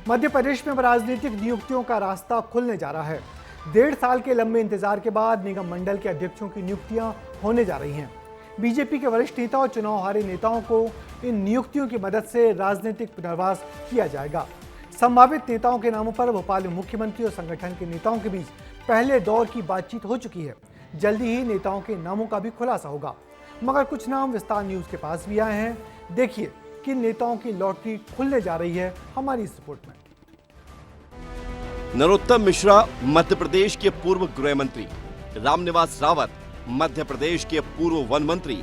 मध्य प्रदेश में राजनीतिक नियुक्तियों का रास्ता खुलने जा रहा है। 1.5 साल के लंबे इंतजार के बाद निगम मंडल के अध्यक्षों की नियुक्तियां होने जा रही हैं। बीजेपी के वरिष्ठ नेता और चुनाव हारे नेताओं को इन नियुक्तियों की मदद से राजनीतिक पुनर्वास किया जाएगा। संभावित नेताओं के नामों पर भोपाल में मुख्यमंत्री और संगठन के नेताओं के बीच पहले दौर की बातचीत हो चुकी है। जल्दी ही नेताओं के नामों का भी खुलासा होगा, मगर कुछ नाम विस्तार न्यूज के पास भी आए हैं। देखिए किन नेताओं की लॉटरी खुलने जा रही है हमारी इस रिपोर्ट में। नरोत्तम मिश्रा मध्य प्रदेश के पूर्व गृह मंत्री, रामनिवास रावत मध्य प्रदेश के पूर्व वन मंत्री।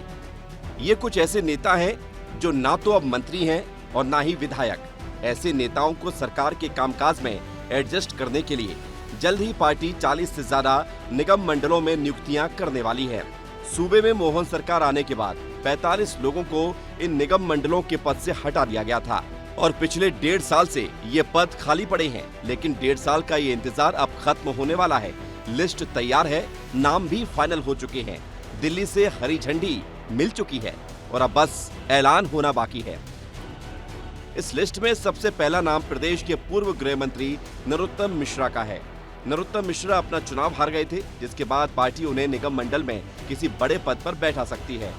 ये कुछ ऐसे नेता हैं जो ना तो अब मंत्री हैं और ना ही विधायक। ऐसे नेताओं को सरकार के कामकाज में एडजस्ट करने के लिए जल्द ही पार्टी 40 से ज्यादा निगम मंडलों में नियुक्तियां करने वाली है। सूबे में मोहन सरकार आने के बाद 45 लोगों को इन निगम मंडलों के पद से हटा दिया गया था और पिछले 1.5 साल से ये पद खाली पड़े हैं। लेकिन 1.5 साल का ये इंतजार अब खत्म होने वाला है। लिस्ट तैयार है, नाम भी फाइनल हो चुके हैं, दिल्ली से हरी झंडी मिल चुकी है और अब बस ऐलान होना बाकी है। इस लिस्ट में सबसे पहला नाम प्रदेश के पूर्व गृह मंत्री नरोत्तम मिश्रा का है। नरोत्तम मिश्रा अपना चुनाव हार गए थे, जिसके बाद पार्टी उन्हें निगम मंडल में किसी बड़े पद पर बैठा सकती है।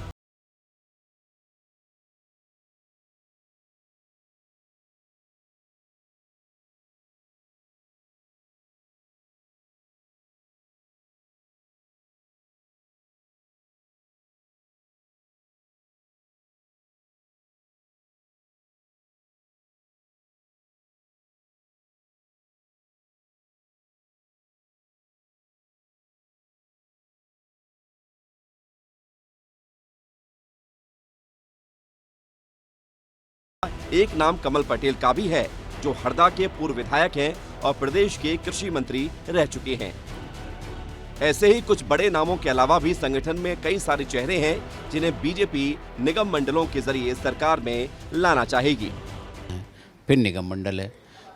एक नाम कमल पटेल का भी है, जो हरदा के पूर्व विधायक हैं और प्रदेश के कृषि मंत्री रह चुके हैं। ऐसे ही कुछ बड़े नामों के अलावा भी संगठन में कई सारे चेहरे हैं जिन्हें बीजेपी निगम मंडलों के जरिए सरकार में लाना चाहेगी। फिर निगम मंडल है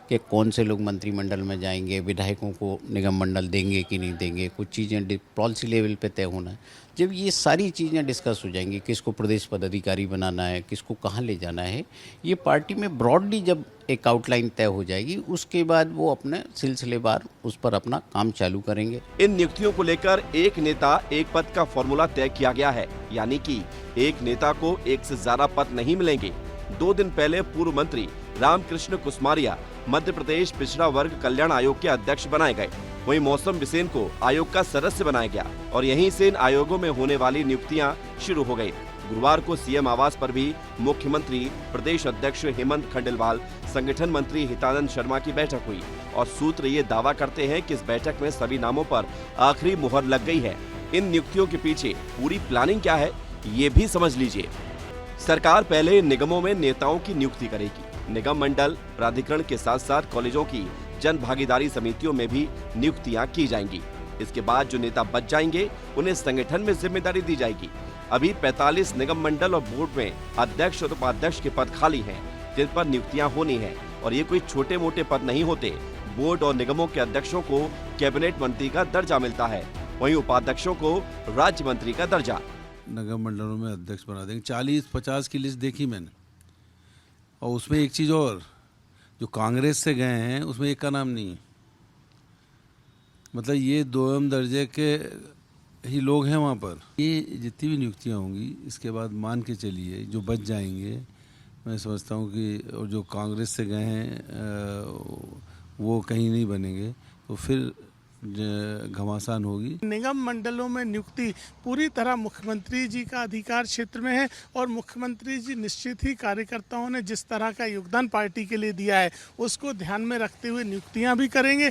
कि कौन से लोग मंत्रिमंडल में जाएंगे, विधायकों को निगम मंडल देंगे कि नहीं देंगे, कुछ चीज़ें पॉलिसी लेवल पे तय होना है। जब ये सारी चीज़ें डिस्कस हो जाएंगी, किसको प्रदेश पदाधिकारी बनाना है, किसको कहाँ ले जाना है, ये पार्टी में ब्रॉडली जब एक आउटलाइन तय हो जाएगी, उसके बाद वो अपने सिलसिलेवार उस पर अपना काम चालू करेंगे। इन नियुक्तियों को लेकर एक नेता एक पद का फॉर्मूला तय किया गया है, यानी कि एक नेता को एक से ज्यादा पद नहीं मिलेंगे। 2 दिन पहले पूर्व मंत्री रामकृष्ण कुसमारिया मध्य प्रदेश पिछड़ा वर्ग कल्याण आयोग के अध्यक्ष बनाए गए। वहीं मौसम बिसेन को आयोग का सदस्य बनाया गया और यहीं से इन आयोगों में होने वाली नियुक्तियां शुरू हो गई। गुरुवार को सीएम आवास पर भी मुख्यमंत्री, प्रदेश अध्यक्ष हेमंत खंडेलवाल, संगठन मंत्री हितानंद शर्मा की बैठक हुई और सूत्र ये दावा करते हैं कि इस बैठक में सभी नामों पर आखिरी मुहर लग गई है। इन नियुक्तियों के पीछे पूरी प्लानिंग क्या है, ये भी समझ लीजिए। सरकार पहले निगमों में नेताओं की नियुक्ति करेगी। निगम मंडल प्राधिकरण के साथ साथ कॉलेजों की जन भागीदारी समितियों में भी नियुक्तियां की जाएंगी। इसके बाद जो नेता बच जाएंगे उन्हें संगठन में जिम्मेदारी दी जाएगी। अभी 45 निगम मंडल और बोर्ड में अध्यक्ष और उपाध्यक्ष के पद खाली हैं, जिन पर नियुक्तियां होनी हैं और ये कोई छोटे मोटे पद नहीं होते। बोर्ड और निगमों के अध्यक्षों को कैबिनेट मंत्री का दर्जा मिलता है, वहीं उपाध्यक्षों को राज्य मंत्री का दर्जा। निगम मंडलों में अध्यक्ष बना देंगे। 40-50 की लिस्ट देखी मैंने, और उसमें एक चीज़ और, जो कांग्रेस से गए हैं उसमें एक का नाम नहीं है। मतलब ये 2m दर्जे के ही लोग हैं वहाँ पर। ये जितनी भी नियुक्तियाँ होंगी इसके बाद मान के चलिए जो बच जाएंगे, मैं समझता हूँ कि और जो कांग्रेस से गए हैं वो कहीं नहीं बनेंगे, तो फिर घमासान होगी। निगम मंडलों में नियुक्ति पूरी तरह मुख्यमंत्री जी का अधिकार क्षेत्र में है और मुख्यमंत्री जी निश्चित ही कार्यकर्ताओं ने जिस तरह का योगदान पार्टी के लिए दिया है उसको ध्यान में रखते हुए नियुक्तियां भी करेंगे।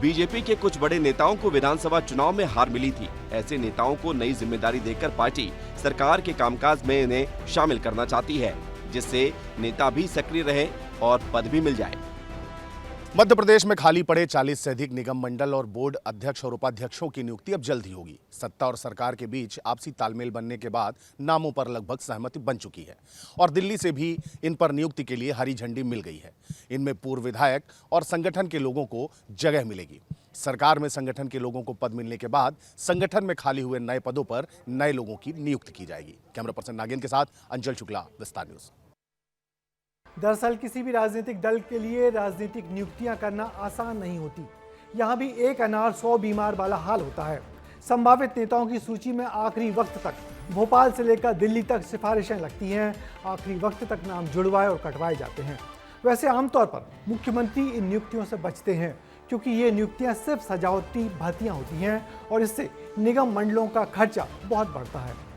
बीजेपी के कुछ बड़े नेताओं को विधानसभा चुनाव में हार मिली थी। ऐसे नेताओं को नई जिम्मेदारी देकर पार्टी सरकार के कामकाज में इन्हें शामिल करना चाहती है, जिससे नेता भी सक्रिय रहे और पद भी मिल जाए। मध्य प्रदेश में खाली पड़े 40 से अधिक निगम मंडल और बोर्ड अध्यक्ष और उपाध्यक्षों की नियुक्ति अब जल्द ही होगी। सत्ता और सरकार के बीच आपसी तालमेल बनने के बाद नामों पर लगभग सहमति बन चुकी है और दिल्ली से भी इन पर नियुक्ति के लिए हरी झंडी मिल गई है। इनमें पूर्व विधायक और संगठन के लोगों को जगह मिलेगी। सरकार में संगठन के लोगों को पद मिलने के बाद संगठन में खाली हुए नए पदों पर नए लोगों की नियुक्ति की जाएगी। कैमरा पर्सन नागेंद्र के साथ अंचल शुक्ला, विस्तार न्यूज। दरअसल किसी भी राजनीतिक दल के लिए राजनीतिक नियुक्तियां करना आसान नहीं होती। यहाँ भी एक अनार 100 बीमार वाला हाल होता है। संभावित नेताओं की सूची में आखिरी वक्त तक भोपाल से लेकर दिल्ली तक सिफारिशें लगती हैं। आखिरी वक्त तक नाम जुड़वाए और कटवाए जाते हैं। वैसे आमतौर पर मुख्यमंत्री इन नियुक्तियों से बचते हैं, क्योंकि ये नियुक्तियां सिर्फ सजावटी भर्तियां होती हैं और इससे निगम मंडलों का खर्चा बहुत बढ़ता है।